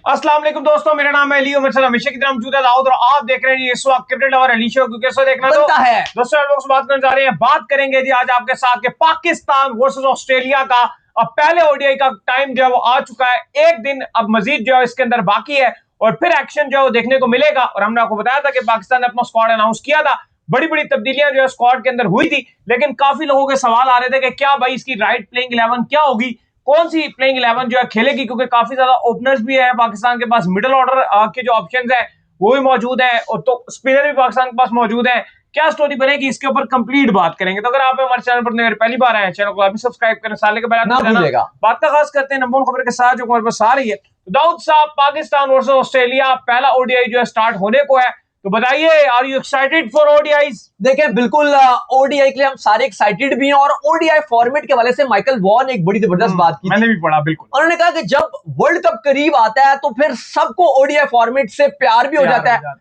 अस्सलाम वालेकुम दोस्तों, मेरा नाम है अली उमर सर, हमेशा की तरह मौजूद है दाऊद और आप देख रहे हैं जी इस वक्त क्रिकेट लवर अली शो, क्योंकि इसको देखना तो है दोस्तों लोग बात करने जा रहे हैं। बात करेंगे जी आज आपके साथ के पाकिस्तान वर्सेस ऑस्ट्रेलिया का। अब पहले ओडीआई का टाइम जो है वो आ चुका है, एक दिन अब मजीद जो है इसके अंदर बाकी है और फिर एक्शन जो है वो देखने को मिलेगा। और हमने आपको बताया था कि पाकिस्तान ने अपना स्क्वाड अनाउंस किया था, बड़ी बड़ी तब्दीलियां जो है स्क्वाड के अंदर हुई थी, लेकिन काफी लोगों के सवाल आ रहे थे कि क्या भाई इसकी राइट प्लेइंग 11 क्या होगी, कौन सी प्लेइंग 11 जो है खेलेगी, क्योंकि काफी ज्यादा ओपनर्स भी है पाकिस्तान के पास, मिडिल ऑर्डर के जो ऑप्शंस है वो भी मौजूद है और तो स्पिनर भी पाकिस्तान के पास मौजूद है। क्या स्टोरी बनेगी इसके ऊपर कंप्लीट बात करेंगे। तो अगर आप हमारे चैनल पर पहली बार आए हैं, चैनल को आप भी सब्सक्राइब करें, साले के बैल ना भूलिएगा। बात का खास करते हैं नंबर खबर के साथ जो हमारे पास आ रही है। तो दाऊद साहब, पाकिस्तान वर्सेस ऑस्ट्रेलिया पहला ओडीआई जो है स्टार्ट होने को है, तो बताइए are you excited for ODIs? देखें, बिल्कुल ओडीआई के लिए हम सारे एक्साइटेड भी हैं और ओडीआई फॉर्मेट के हवाले से माइकल वॉन ने एक बड़ी जबरदस्त बात की मैंने भी पढ़ा, बिल्कुल। उन्होंने कहा कि जब वर्ल्ड कप करीब आता है तो फिर सबको ओडीआई फॉर्मेट से प्यार भी हो जाता है।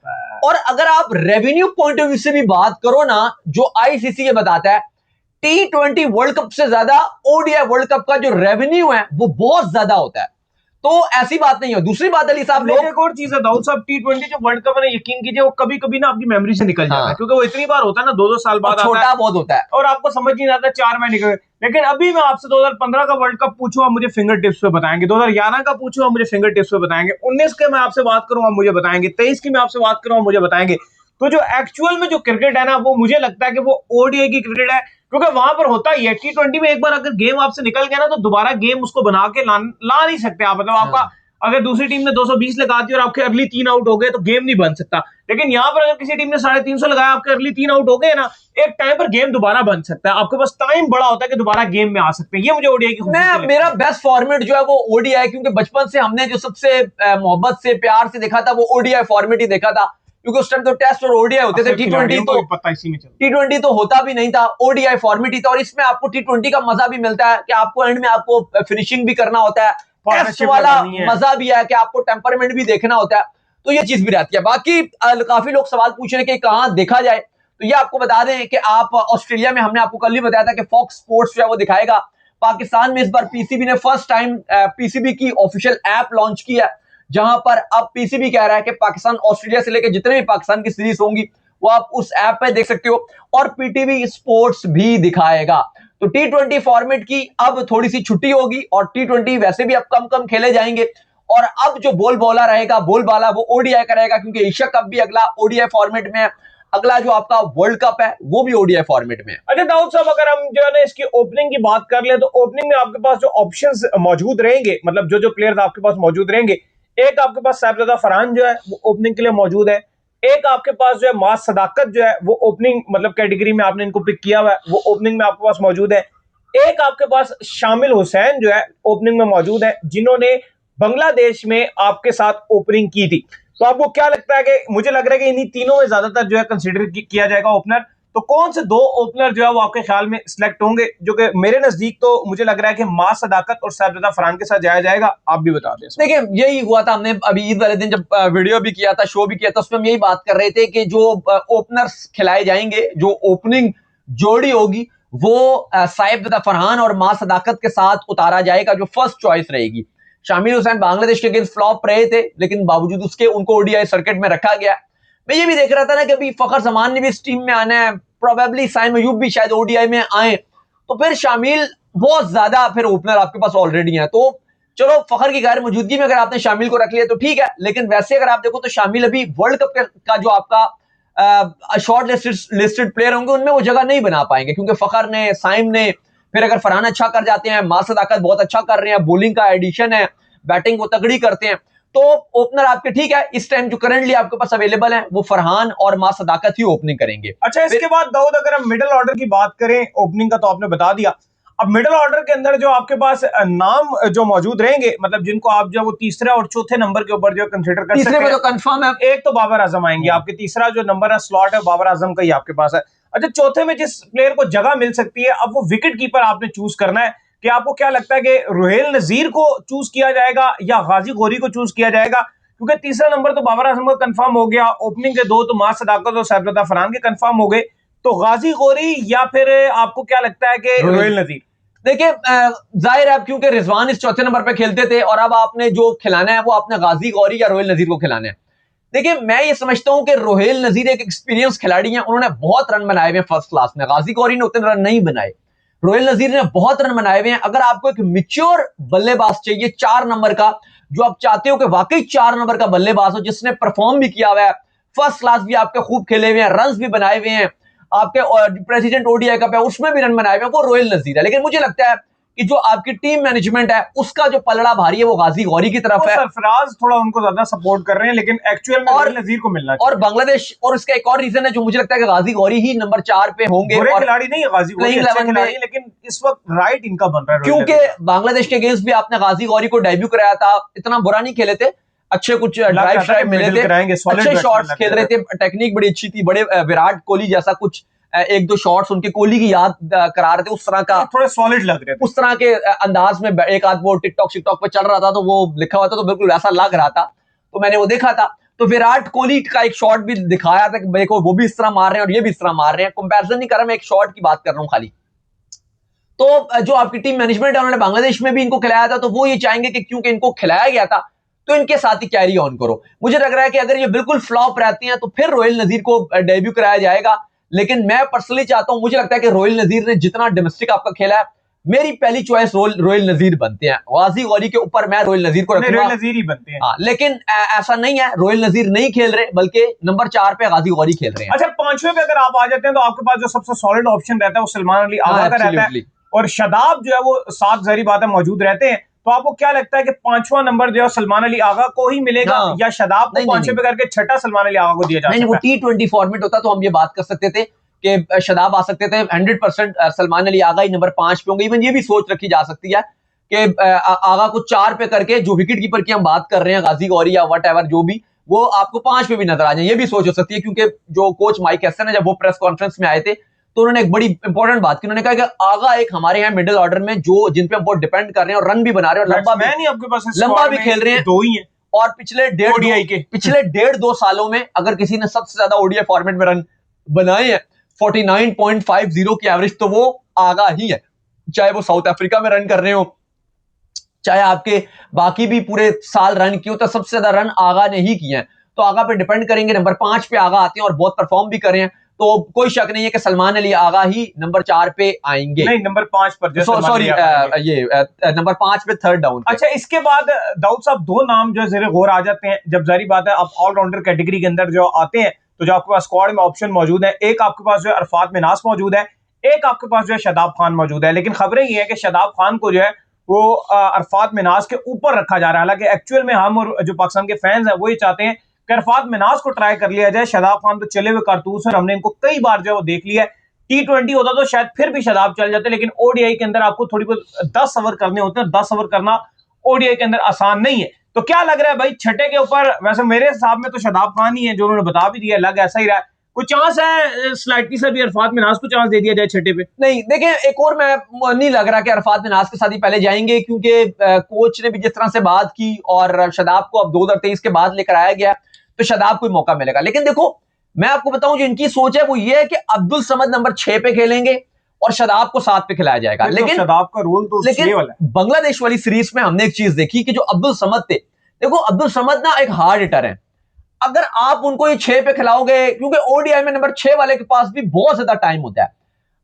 और अगर आप रेवेन्यू पॉइंट ऑफ व्यू से भी बात करो ना, जो आईसीसी ये बताता है, T20 वर्ल्ड कप से ज्यादा ओडीआई वर्ल्ड कप का जो रेवेन्यू है वो बहुत ज्यादा होता है। तो ऐसी बात नहीं है। दूसरी बात अली साहब, लोग एक और चीज है दाऊद साहब, T20 जो वर्ल्ड कप है, यकीन कीजिए वो कभी कभी ना आपकी मेमोरी से निकल जाता है, क्योंकि वो इतनी बार होता है ना, 2-2 साल बाद छोटा बहुत होता है और आपको समझ नहीं आता 4 महीने निकल। लेकिन अभी मैं आपसे 2015 का वर्ल्ड कप पूछूं, आप मुझे फिंगर टिप्स पे बताएंगे। 2011 का पूछूं, आप मुझे फिंगर टिप्स पे बताएंगे। 19 के मैं आपसे बात करूं, आप मुझे बताएंगे। 23 की मैं आपसे बात करूं, आप मुझे बताएंगे। तो जो एक्चुअल में जो क्रिकेट है ना, वो मुझे लगता है कि वो ओडीआई की क्रिकेट है, क्योंकि वहां पर होता ही है। T20 में एक बार अगर गेम आपसे निकल गया ना, तो दोबारा गेम उसको बना के ला नहीं सकते आप। मतलब आपका अगर दूसरी टीम ने 220 लगा दी और आपके अर्ली 3 आउट हो गए तो गेम नहीं बन सकता। लेकिन यहां पर अगर किसी टीम ने 350 लगाया, आपके अर्ली 3 आउट हो गए ना, एक टाइम पर गेम दोबारा बन सकता है। आपके पास टाइम बड़ा होता है कि दोबारा गेम में आ सकते हैं। ये मुझे ओडीआई की मैं मेरा बेस्ट फॉर्मेट जो है वो ओडीआई, क्योंकि बचपन से हमने जो सबसे मोहब्बत से प्यार से देखा था वो ओडीआई फॉर्मेट ही देखा था, क्योंकि उस टाइम तो टेस्ट और ओडीआई होते थे। T20 तो होता भी नहीं था, ओडीआई फॉर्मेट ही था। और इसमें आपको T20 का मजा भी मिलता है कि आपको एंड में आपको फिनिशिंग भी करना होता है, टेस्ट वाला मजा भी है कि आपको टेम्परमेंट भी देखना होता है, तो ये चीज भी रहती है। बाकी काफी लोग सवाल पूछ रहे हैं कि कहां देखा जाए, तो ये आपको बता दें कि आप ऑस्ट्रेलिया में, हमने आपको कल ही बताया था कि फॉक्स स्पोर्ट्स जो है वो दिखाएगा। पाकिस्तान में इस बार पीसीबी ने फर्स्ट टाइम पीसीबी की ऑफिशियल ऐप लॉन्च की है, जहां पर अब पीसीबी कह रहा है कि पाकिस्तान ऑस्ट्रेलिया से लेकर जितने भी पाकिस्तान की सीरीज होंगी वो आप उस ऐप पे देख सकते हो, और पीटीवी स्पोर्ट्स भी दिखाएगा। तो T20 फॉर्मेट की अब थोड़ी सी छुट्टी होगी और T20 वैसे भी अब कम कम खेले जाएंगे। और अब जो बोलबाला रहेगा, बोलबाला वो ओडीआई का रहेगा, क्योंकि एशिया कप भी अगला ओडीआई फॉर्मेट में है, अगला जो आपका वर्ल्ड कप है वो भी ओडीआई फॉर्मेट में है। अच्छा दाऊद साहब, अगर हम जो है ना इसकी ओपनिंग की बात कर ले, तो ओपनिंग में आपके पास जो ऑप्शंस मौजूद रहेंगे, मतलब जो प्लेयर्स आपके पास मौजूद रहेंगे, एक आपके पास साहिबजादा फरहान जो है वो ओपनिंग के लिए मौजूद है। एक आपके पास जो है मास सदाकत जो है वो ओपनिंग मतलब कैटेगरी में आपने इनको पिक किया हुआ है, वो ओपनिंग में आपके पास मौजूद है। एक आपके पास शामिल हुसैन जो है ओपनिंग में मौजूद है, जिन्होंने बांग्लादेश में आपके साथ ओपनिंग की थी। तो आपको क्या लगता है? कि मुझे लग रहा है कि इन्हीं तीनों में ज्यादातर जो है कंसीडर किया जाएगा ओपनर। तो कौन से 2 ओपनर जो है वो आपके ख्याल में सिलेक्ट होंगे? जो कि मेरे नजदीक तो मुझे लग रहा है कि मास सदाकत और साहिबजादा फरहान के साथ जाया जाएगा। आप भी बता दें। देखिए, यही हुआ था, हमने अभी ईद वाले दिन जब वीडियो भी किया था, शो भी किया था, उसमें हम यही बात कर रहे थे कि जो ओपनर्स खिलाए जाएंगे, जो ओपनिंग जोड़ी होगी वो साहिबजादा फरहान और मास सदाकत के साथ उतारा जाएगा, जो फर्स्ट चॉइस रहेगी। शामिल हुसैन बांग्लादेश के अगेंस्ट फ्लॉप रहे थे, लेकिन बावजूद उसके उनको ओडीआई सर्किट में रखा गया। मैं ये भी देख रहा था ना कि अभी फखर जमान ने भी इस टीम में आना है, प्रोबेबली साइम अयूब भी शायद ओडीआई में आए, तो फिर शामिल बहुत ज्यादा फिर ओपनर आपके पास ऑलरेडी है। तो चलो, फखर की गैर मौजूदगी में अगर आपने शामिल को रख लिया तो ठीक है, लेकिन वैसे अगर आप देखो तो शामिल अभी वर्ल्ड कप का जो आपका शॉर्ट लिस्टेड प्लेयर होंगे उनमें वो जगह नहीं बना पाएंगे, क्योंकि फखर ने, साइम ने, फिर अगर फरहान अच्छा कर जाते हैं, मास सदाकत बहुत अच्छा कर रहे हैं, बॉलिंग का एडिशन है, बैटिंग को तगड़ी करते हैं, तो ओपनर आपके ठीक है इस टाइम जो करंटली आपके पास अवेलेबल है वो फरहान और मास सदाकत ही ओपनिंग करेंगे। अच्छा, इसके बाद दाऊद अगर हम मिडिल ऑर्डर की बात करें, ओपनिंग का तो आपने बता दिया। अब मिडिल ऑर्डर के अंदर जो आपके पास नाम जो मौजूद रहेंगे, मतलब जिनको आप जो वो तीसरे और चौथे नंबर के ऊपर जो कंसीडर कर सकते हैं, तीसरे में तो कंफर्म है, एक तो बाबर आजम आएंगे। आपके तीसरा जो नंबर है, स्लॉट है, बाबर आजम का ही आपके पास है। अच्छा, चौथे में जिस प्लेयर को जगह मिल सकती है, अब वो विकेट कीपर आपने चूज करना है कि आपको क्या लगता है कि रुहेल नजीर को चूज किया जाएगा या गाजी गोरी को चूज किया जाएगा? क्योंकि तीसरा नंबर तो बाबर आजम का कंफर्म हो गया, ओपनिंग के 2 तो मास सदाकत और साहिबजादा फरहान के कंफर्म हो गए, तो गाजी गोरी या फिर आपको क्या लगता है कि रुहेल नजीर? देखिए जाहिर है अब क्योंकि रिजवान इस चौथे नंबर पे खेलते थे और अब आपने जो खिलाना है वो आपने गाजी गौरी या रोहिल नजीर को खिलाना है। देखिए मैं ये समझता हूं कि रोहिल नजीर एक एक्सपीरियंस खिलाड़ी हैं, उन्होंने बहुत रन बनाए हुए हैं फर्स्ट क्लास में, गाजी गौरी ने उतने रन नहीं बनाए, रोहिल नजीर ने बहुत रन बनाए हुए हैं। अगर आपको एक मिच्योर बल्लेबाज चाहिए 4 नंबर का, जो आप चाहते हो कि वाकई 4 नंबर का बल्लेबाज हो जिसने परफॉर्म भी किया हुआ है, फर्स्ट क्लास भी आपके खूब खेले हुए हैं, रन भी बनाए हुए हैं, आपके प्रेसिडेंट ओडीआई कप है उसमें भी रन बनाए हुए हैं, वो रोहिल नजीर है। लेकिन मुझे लगता है कि जो आपकी टीम मैनेजमेंट है उसका जो पलड़ा भारी है वो गाजी गौरी की तरफ है। सरफराज थोड़ा उनको ज्यादा सपोर्ट कर रहे हैं, लेकिन एक्चुअल में रोहिल नजीर को मिलना चाहिए। और बांग्लादेश, और इसका एक और रीजन है जो मुझे लगता है कि गाजी गौरी ही नंबर 4 पे होंगे। बुरे खिलाड़ी नहीं है गाजी गौरी, अच्छे खिलाड़ी, लेकिन इस वक्त राइट इनका बन रहा है क्योंकि बांग्लादेश के अगेंस्ट भी आपने गाजी गौरी को डेब्यू कराया था, इतना बुरा नहीं खेले थे, अच्छे कुछ ड्राइव श्राइव मिले थे, अच्छे शॉट्स खेल रहे थे, टेक्निक बड़ी अच्छी थी, बड़े विराट कोहली जैसा कुछ एक दो शॉट्स उनके कोहली की याद करा रहे थे, उस तरह का थोड़े सॉलिड लग रहे थे, उस तरह के अंदाज में एक आध वो टिकटॉक पे चल रहा था तो वो लिखा हुआ था तो बिल्कुल वैसा लग रहा था, तो मैंने वो देखा था। तो विराट कोहली का एक शॉट भी दिखाया था कि देखो वो भी इस तरह मार रहे हैं और ये भी इस तरह मार रहे हैं, कंपैरिजन नहीं कर रहा मैं, एक शॉट की बात कर रहा हूं खाली। तो जो आपकी टीम मैनेजमेंट है उन्होंने बांग्लादेश में भी इनको खिलाया था, तो वो ये चाहेंगे कि क्योंकि इनको खिलाया गया था तो इनके साथ ही कैरी ऑन करो। मुझे लग रहा है कि अगर ये बिल्कुल फ्लॉप रहती हैं तो फिर रोहिल नजीर को डेब्यू कराया जाएगा, लेकिन मैं पर्सनली चाहता हूं, मुझे लगता है कि रोहिल नजीर ने जितना डोमेस्टिक आपका खेला है, मेरी पहली चॉइस रोहिल नजीर बनते हैं, गाजी गौरी के ऊपर मैं रोहिल नजीर को रखूंगा, रोहिल नजीर ही बनते हैं। लेकिन ऐसा नहीं है, रोहिल नजीर नहीं खेल रहे बल्कि नंबर 4 पे गाजी गौरी खेल रहे हैं। अच्छा, पांचवें पे अगर आप आ जाते हैं तो आपके पास जो सबसे सॉलिड ऑप्शन रहता है वो सलमान अली आगा का रहता है, और शदाब जो है वो साथ जहरी बात है मौजूद रहते हैं। तो आपको क्या लगता है कि पांचवा नंबर जो है सलमान अली आगा को ही मिलेगा या शदाब को पांचवें पे करके छठा सलमान अली आगा को दिया जाए? नहीं, वो T20 फॉर्मेट होता तो हम ये बात कर सकते थे कि शदाब आ सकते थे, 100% सलमान अली आगा ही नंबर 5 पे होंगे। इवन ये भी सोच रखी जा सकती है कि आगा को 4 पे करके जो विकेट कीपर की हम बात कर रहे हैं गाजी गौरी या वट एवर जो भी, वो आपको 5 पे भी नजर आ जाए, ये भी सोच हो सकती है। क्योंकि जो कोच माइक हेसन है जब वो प्रेस कॉन्फ्रेंस में आए थे तो उन्होंने एक बड़ी इंपॉर्टेंट बात की, उन्होंने कहा कि आगा एक हमारे यहाँ मिडिल ऑर्डर में जो जिन पे हम बहुत डिपेंड कर रहे हैं और रन भी बना रहे हैं और लंबा भी खेल रहे हैं, दो ही है। और पिछले 1.5-2 सालों में अगर किसी ने सबसे ज्यादा ओडीआई फॉर्मेट में रन बनाए हैं 49.50 की एवरेज, तो वो आगा ही है। चाहे वो साउथ अफ्रीका में रन कर रहे हो, चाहे आपके बाकी भी पूरे साल रन किए, तो सबसे ज्यादा रन आगा ने ही किए हैं। तो आगा पे डिपेंड करेंगे, नंबर 5 पे आगा आते हैं और बहुत परफॉर्म भी करें, तो कोई शक नहीं है कि सलमान अली आगा ही नंबर 4 पे आएंगे। नहीं, नंबर 5 पर, सॉरी ये नंबर 5 पे थर्ड डाउन। अच्छा, इसके बाद दाऊद साहब दो नाम जो ज़ेरे गौर आ जाते हैं, जब जारी बात है आप ऑलराउंडर कैटेगरी के अंदर जो आते हैं तो जो आपके पास स्क्वाड में ऑप्शन मौजूद है, एक आपके पास जो है अरफात मिनास मौजूद है, एक आपके पास जो है शदाब खान मौजूद है। लेकिन खबरें ये है कि शदाब खान को जो है वो अरफात मिनास के ऊपर रखा जा रहा है। हालांकि एक्चुअल में हम और जो पाकिस्तान के फैंस हैं वो ये चाहते हैं कि अरफात मिनास को ट्राई कर लिया जाए। शदाब खान तो चले हुए कारतूस और हमने इनको कई बार जो है वो देख लिया है। T20 होता तो शायद फिर भी शदाब चल जाते, लेकिन ओडीआई के अंदर आपको थोड़ी बहुत 10 ओवर करने होते हैं, 10 ओवर करना ओडीआई के अंदर आसान नहीं है। तो क्या लग रहा है भाई छठे के ऊपर? वैसे मेरे हिसाब में तो शदाब खान ही है, जो उन्होंने बता भी दिया, लग ऐसा ही रहा है। कोई चांस है स्लाइटली सा भी अरफात मिनास को चांस दे दिया जाए छठे पे? नहीं, देखिए एक और मैं नहीं लग रहा कि अरफात मिनास के साथ ही पहले जाएंगे, क्योंकि कोच ने भी जिस तरह से बात की और शदाब को अब 2023 के बाद लेकर आया गया तो शदाब को मौका मिलेगा। लेकिन देखो मैं आपको बताऊं जो इनकी सोच है वो ये है कि अब्दुल समद नंबर 6 पे खेलेंगे और शदाब को 7 पे खिलाया जाएगा। लेकिन शदाब का रोल तो लेकिन बांग्लादेश वाली सीरीज में हमने एक चीज देखी कि जो अब्दुल समद थे, देखो अब्दुल समद ना एक हार्ड हिटर है, अगर आप उनको ये 6 पे खिलाओगे, क्योंकि ओडीआई में नंबर 6 वाले के पास भी बहुत ज्यादा टाइम होता है,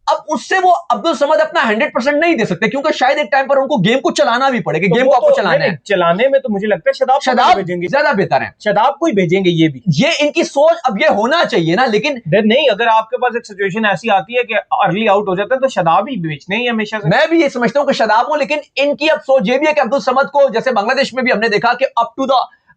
अब उससे वो अब्दुल समद अपना 100% नहीं दे सकते, क्योंकि शायद एक टाइम पर उनको गेम को चलाना भी पड़ेगा। गेम को आपको चलाना है, चलाने में तो मुझे लगता है शदाब भेजेंगे, ज्यादा बेहतर है, शदाब को ही भेजेंगे। ये इनकी सोच अब ये होना चाहिए ना। लेकिन नहीं, अगर आपके पास एक सिचुएशन ऐसी आती है कि अर्ली आउट हो जाता है तो शदाब ही बेचने ही हमेशा से। मैं भी ये समझता हूं कि शदाब हो, लेकिन इनकी अब सोच ये भी है कि अब्दुल समद को, जैसे बांग्लादेश में भी हमने देखा कि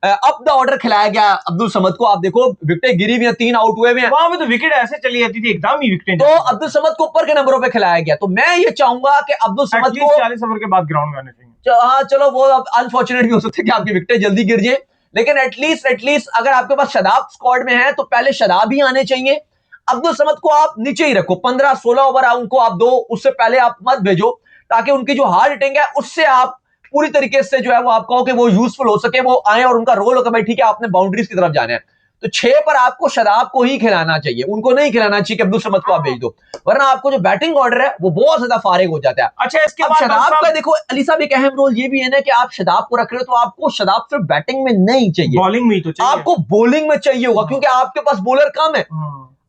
अप द ऑर्डर खिलाया गया अब्दुल समद को, आप देखो विकेटें गिरी हुई हैं, 3 आउट हुए हैं, वहां पे तो विकेट ऐसे चली जाती थी एकदम ही विकेट, तो अब्दुल समद को ऊपर के नंबरों पे खिलाया गया। तो मैं ये चाहूंगा कि अब्दुल समद को 40 ओवर के बाद ग्राउंड में आने चाहिए। हाँ चलो, वो अनफॉर्चुनेट भी हो सकता है कि आपकी विकेटें जल्दी गिर जाए, लेकिन एटलीस्ट अगर आपके पास शदाब स्क्वाड में है तो पहले शदाब ही आने चाहिए। अब्दुल समद को आप नीचे ही रखो, 15-16 ओवर उनको आप दो, उससे पहले आप मत भेजो, ताकि उनकी जो हार्ड हिटिंग है उससे आप पूरी तरीके से जो है वो आप कहो कि वो यूजफुल हो सके, वो आए और उनका रोल होगा भाई ठीक है आपने बाउंड्रीज की तरफ जाना है। तो 6 पर आपको शादाब को ही खिलाना चाहिए, उनको नहीं खिलाना चाहिए कि अब्दुल समद को आप भेज दो, वरना आपको जो बैटिंग ऑर्डर है वो बहुत ज्यादा फारिग हो जाता है। अच्छा, इसके अब बाद शादाब का देखो अली साहब एक अहम रोल ये भी है ना कि आप शादाब को रख रहे हो तो आपको शादाब सिर्फ बैटिंग में नहीं चाहिए, बॉलिंग में तो चाहिए, आपको बॉलिंग में चाहिए होगा, क्योंकि आपके पास बॉलर कम है।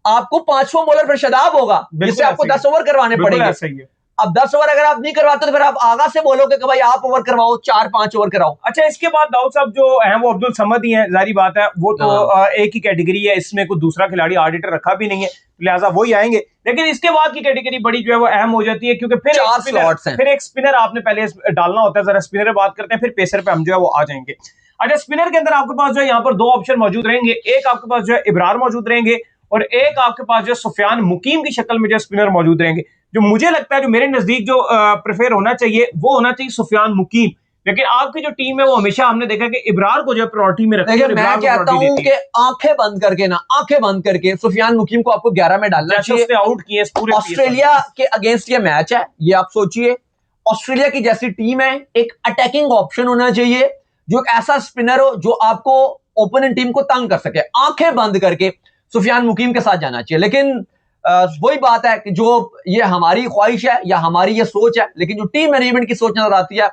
आपको 5वां बॉलर फिर शादाब होगा जिससे आपको 10 ओवर करवाने पड़ेंगे। अब 10 ओवर अगर आप नहीं करवाते तो फिर आप आगा से बोलोगे कि भाई आप ओवर करवाओ, 4-5 ओवर कराओ। अच्छा, इसके बाद दाऊद साहब जो है वो अब्दुल समद ही हैं, जारी बात है, वो तो एक ही कैटेगरी है, इसमें कोई दूसरा खिलाड़ी ऑडिटर रखा भी नहीं है, लिहाजा वो ही आएंगे। लेकिन इसके बाद की कैटेगरी बड़ी जो है वो अहम हो जाती है, क्योंकि फिर एक स्पिनर आपने पहले डालना होता है। जरा स्पिनर बात करते हैं, फिर पेसर पे हम जो है वो आ जाएंगे। अच्छा, स्पिनर के अंदर आपके पास जो है यहाँ पर 2 ऑप्शन मौजूद रहेंगे, एक आपके पास जो है इब्रार मौजूद रहेंगे और एक आपके पास जो सुफियान मुकीम की शक्ल में जो स्पिनर मौजूद रहेंगे। जो मुझे लगता है, जो मेरे नजदीक जो प्रेफर होना चाहिए वो होना चाहिए सुफियान मुकीम, लेकिन आपकी जो टीम है वो हमेशा हमने देखा कि इब्रार को जो प्रायोरिटी में रखते हैं। मैं कहता हूं कि आंखें बंद करके सुफियान मुकीम को आपको 11 में डालना चाहिए। आउट किए पूरे ऑस्ट्रेलिया के अगेंस्ट ये मैच है, ये आप सोचिए, ऑस्ट्रेलिया की जैसी टीम है, एक अटैकिंग ऑप्शन होना चाहिए, जो एक ऐसा स्पिनर हो जो आपको ओपोनेंट टीम को तंग कर सके। आंखें बंद करके सुफियान मुकीम के साथ जाना चाहिए। लेकिन वही बात है कि जो ये हमारी ख्वाहिश है या हमारी ये सोच है, लेकिन जो टीम मैनेजमेंट की सोच नजर आती है,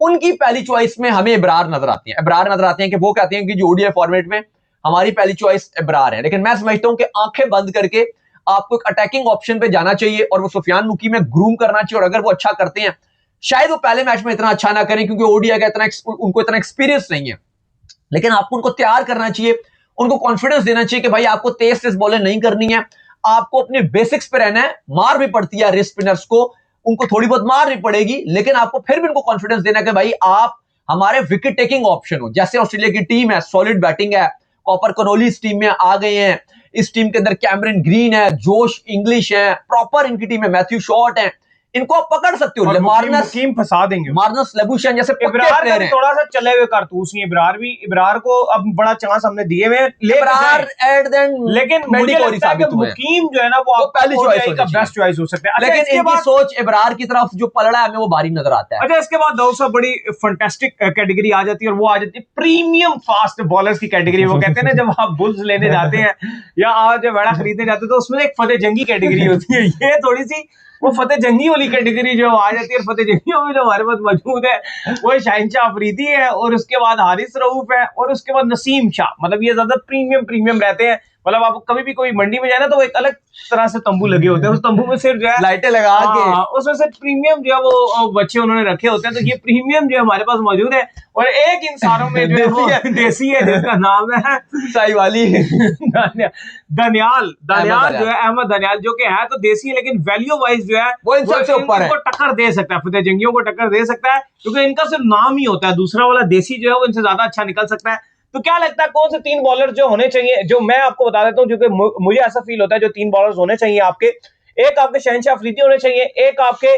उनकी पहली चॉइस में हमें इब्रार नजर आती है। इब्रार नजर आते हैं कि वो कहते हैं कि जो ओडीआई फॉर्मेट में हमारी पहली चॉइस इब्रार है। लेकिन मैं समझता हूं कि आंखें बंद करके आपको एक अटैकिंग ऑप्शन पे जाना चाहिए और वो सुफियान मुकीम में ग्रूम करना चाहिए। और अगर वो अच्छा करते हैं, शायद वो पहले मैच में इतना अच्छा ना करें क्योंकि ओडीआई का उनको इतना एक्सपीरियंस नहीं है, लेकिन आपको उनको तैयार करना चाहिए, उनको कॉन्फिडेंस देना चाहिए कि भाई आपको तेज बॉलिंग नहीं करनी है, आपको अपने बेसिक्स पे रहना है। मार भी पड़ती है रिस्ट स्पिनर्स को, उनको थोड़ी बहुत मार भी पड़ेगी, लेकिन आपको फिर भी उनको कॉन्फिडेंस देना है कि भाई आप हमारे विकेट टेकिंग ऑप्शन हो। जैसे ऑस्ट्रेलिया की टीम है, सॉलिड बैटिंग है, कॉपर कनोली इस टीम में आ गए हैं, इस टीम के अंदर कैमरन ग्रीन है, जोश इंग्लिश है, प्रॉपर इनकी टीम है, मैथ्यू शॉर्ट है, इनको आप पकड़ सकते हो। मुकीम फंसा देंगे, मार्नस लेबुशेन जैसे इब्रार का भी थोड़ा सा चले हुए कारतूस ही, इब्रार को अब बड़ा चांस हमने दिए हुए, लेकिन मुझे लगता है कि मुकीम जो है ना वो पहली चॉइस का बेस्ट चॉइस हो सकता है। लेकिन इनकी सोच इब्रार की तरफ जो पलड़ा है हमें वो भारी नजर आता है। अच्छा, इसके बाद दोस्तों बड़ी फैंटास्टिक कैटेगरी आ जाती है और वो आ जाती है प्रीमियम फास्ट बॉलर्स की कैटेगरी। वो कहते हैं ना, जब आप बुल्स लेने जाते हैं या आप जब बड़ा खरीदने जाते हैं तो उसमें एक फतेह जंगी कैटेगरी होती है। ये थोड़ी सी वो फतेह जंगी वाली कैटेगरी जो आ जाती है। फतेह जंगियों में जो हमारे पास मौजूद है वो शाहिनशाह अफरीदी है और उसके बाद हारिस रऊफ है और उसके बाद नसीम शाह। मतलब ये ज्यादा प्रीमियम रहते हैं। मतलब आप कभी भी कोई मंडी में जाए ना तो एक अलग तरह से तंबू लगे होते हैं, उस तंबू में सिर्फ जो है लाइटें लगा के उसमें से प्रीमियम जो है वो बच्चे उन्होंने रखे होते हैं। तो ये प्रीमियम जो है हमारे पास मौजूद है और एक इंसानों में जो है देसी है जिसका नाम है साईवाली दनियाल जो है, अहमद दनियाल, जो कि है तो देसी है लेकिन वैल्यू वाइज जो है वो इन सबसे ऊपर है, टक्कर दे सकता है, फतेह जंगियों को टक्कर दे सकता है, क्योंकि इनका सिर्फ नाम ही होता है। दूसरा वाला देसी जो है वो इनसे ज्यादा अच्छा निकल सकता है। तो क्या लगता है कौन से 3 बॉलर जो होने चाहिए, जो मैं आपको बता देता हूं, जो कि मुझे ऐसा फील होता है जो 3 बॉलर्स होने चाहिए आपके, एक आपके शहनशाह अफरीदी होने चाहिए, एक आपके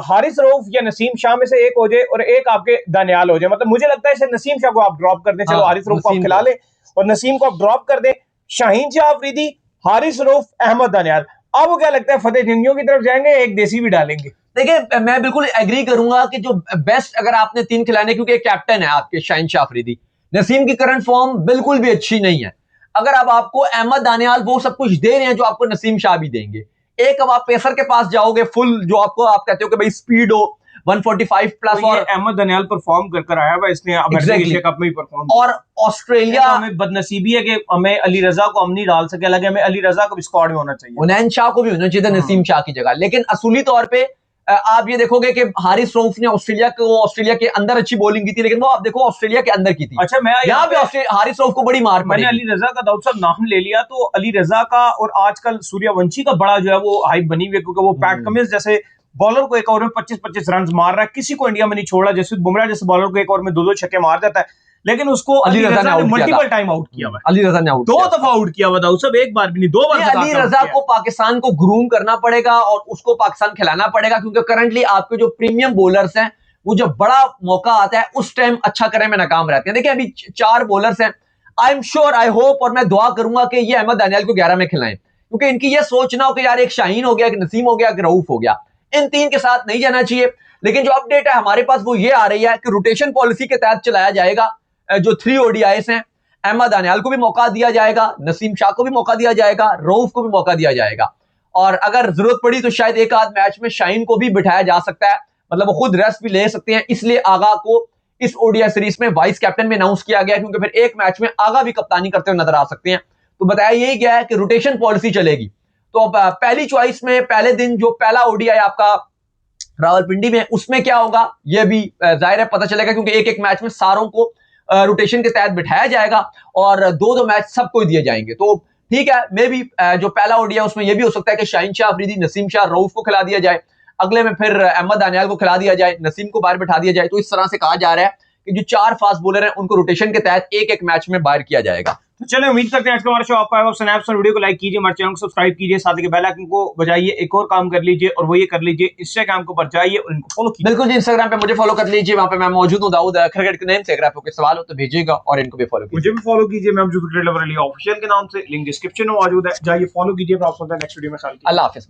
हारिस रऊफ या नसीम शाह में से एक हो जाए और एक आपके दानियाल हो जाए। मतलब मुझे लगता है नसीम शाह को आप ड्रॉप कर दें, चलो हारिस रऊफ को आप खिला लें और नसीम को आप ड्रॉप कर दें, शहनशाह अफरीदी, हारिस रऊफ, अहमद दानियाल। आपको क्या लगता है फतेह जंगियों की तरफ जाएंगे, एक देसी भी डालेंगे? देखिए, मैं बिल्कुल एग्री करूंगा कि जो बेस्ट अगर आपने 3 खिलाने, क्योंकि कैप्टन है आपके शहनशाह अफरीदी, नसीम की करंट फॉर्म बिल्कुल भी अच्छी नहीं है। अगर अब आपको अहमद दानियाल वो सब कुछ दे रहे हैं जो आपको नसीम शाह भी देंगे, एक अब आप पेसर के पास जाओगे फुल, जो आपको आप कहते हो कि भाई स्पीड हो 145 प्लस, तो और अहमद दानियाल परफॉर्म कर आया हुआ, इसने एशिया कप में ही परफॉर्म। और ऑस्ट्रेलिया हमें बदनसीबी है कि हमें अली रजा को हम नहीं डाल सके, अलग हमें अली रजा को भी स्क्वाड में होना चाहिए, उनैन शाह को भी होना चाहिए था नसीम शाह की जगह। लेकिन असूली तौर पे आप ये देखोगे कि हारिस रऊफ ने ऑस्ट्रेलिया के अंदर अच्छी बॉलिंग की थी, लेकिन वो आप देखो ऑस्ट्रेलिया के अंदर की थी। अच्छा, मैं यहाँ पे हारिस रऊफ को बड़ी मार मैंने अली रजा का दाऊद साहब नाम ले लिया, तो अली रजा का और आजकल सूर्यवंशी का बड़ा जो है वो हाइप बनी हुई है, क्योंकि वो पैट कमिंस जैसे बॉलर को एक ओवर में 25-25 रन मार रहा है, किसी को इंडिया में नहीं छोड़ रहा। जैसे बुमराह जैसे बॉलर को एक ओवर में 2-2 छक्के मार देता है, लेकिन उसको अली रजा ने मल्टीपल टाइम आउट किया हुआ है। अली रजा ने 2 दफा आउट किया हुआ दाऊद साहब, एक बार भी नहीं, 2 बार। अली रजा को पाकिस्तान को ग्रूम करना पड़ेगा और उसको पाकिस्तान खिलाना पड़ेगा, क्योंकि करंटली आपके जो प्रीमियम बॉलर्स हैं वो जब बड़ा मौका आता है उस टाइम अच्छा करने में नाकाम रहते हैं। देखिए, अभी 4 बॉलर्स हैं, I am sure, I hope और मैं दुआ करूंगा कि ये अहमद दानियाल को 11 में खिलाएं, क्योंकि इनकी ये सोच ना हो कि यार एक शाहीन हो गया, एक नसीम हो गया, एक रऊफ हो गया, इन 3 के साथ नहीं जाना चाहिए। लेकिन जो अपडेट है हमारे पास वो ये आ रही है कि रोटेशन पॉलिसी के तहत चलाया जाएगा जो 3 ओडीआईस हैं। अहमद दानियाल को भी मौका दिया जाएगा, नसीम शाह को भी मौका दिया जाएगा, रऊफ को भी मौका दिया जाएगा, और अगर जरूरत पड़ी तो शायद एक आध मैच में शाहीन को भी बिठाया जा सकता है, मतलब वो खुद रेस्ट भी ले सकते हैं। इसलिए आगा को इस ओडीआई सीरीज में वाइस कैप्टन में अनाउंस किया गया, क्योंकि फिर एक मैच में आगा भी कप्तानी करते हुए नजर आ सकते हैं। तो बताया यही गया है कि रोटेशन पॉलिसी चलेगी। तो अब पहली चॉइस में पहले दिन जो पहला ओडीआई आपका रावलपिंडी में, उसमें क्या होगा ये भी जाहिर है पता चलेगा, क्योंकि एक एक मैच में सारों को रोटेशन के तहत बिठाया जाएगा और दो दो मैच सबको दिए जाएंगे। तो ठीक है, मे भी जो पहला ओडीआई उसमें यह भी हो सकता है कि शाहीन शाह अफरीदी, नसीम शाह, रऊफ को खिला दिया जाए, अगले में फिर अहमद दानियाल को खिला दिया जाए, नसीम को बाहर बिठा दिया जाए। तो इस तरह से कहा जा रहा है कि जो 4 फास्ट बॉलर हैं उनको रोटेशन के तहत एक एक मैच में बाहर किया जाएगा। तो चलिए उम्मीद करते हैं आज का हमारा शो आपको आएगा। स्नैप्स और वीडियो को लाइक कीजिए, हमारे चैनल को सब्सक्राइब कीजिए, साथ ही बेल आइकन को बजाइए। एक और काम कर लीजिए और वो ये कर लीजिए, इंस्टाग्राम के ऊपर जाइए और इनको फॉलो कीजिए। बिल्कुल जी, इंस्टाग्राम पे मुझे फॉलो कर लीजिए, वहां पे मैं मौजूद हूं, दाऊद क्रिकेट के नेम से। अगर आपको कोई सवाल हो तो भेजिएगा और इनको भी फॉलो कीजिए। मुझे भी फॉलो कीजिए, मैं मौजूद क्रिकेट लवर अली ऑफिशियल के नाम से, लिंक डिस्क्रिप्शन में मौजूद है, जाइए फॉलो कीजिए। फिर आपको नेक्स्ट वीडियो में। अल्लाह हाफिज़।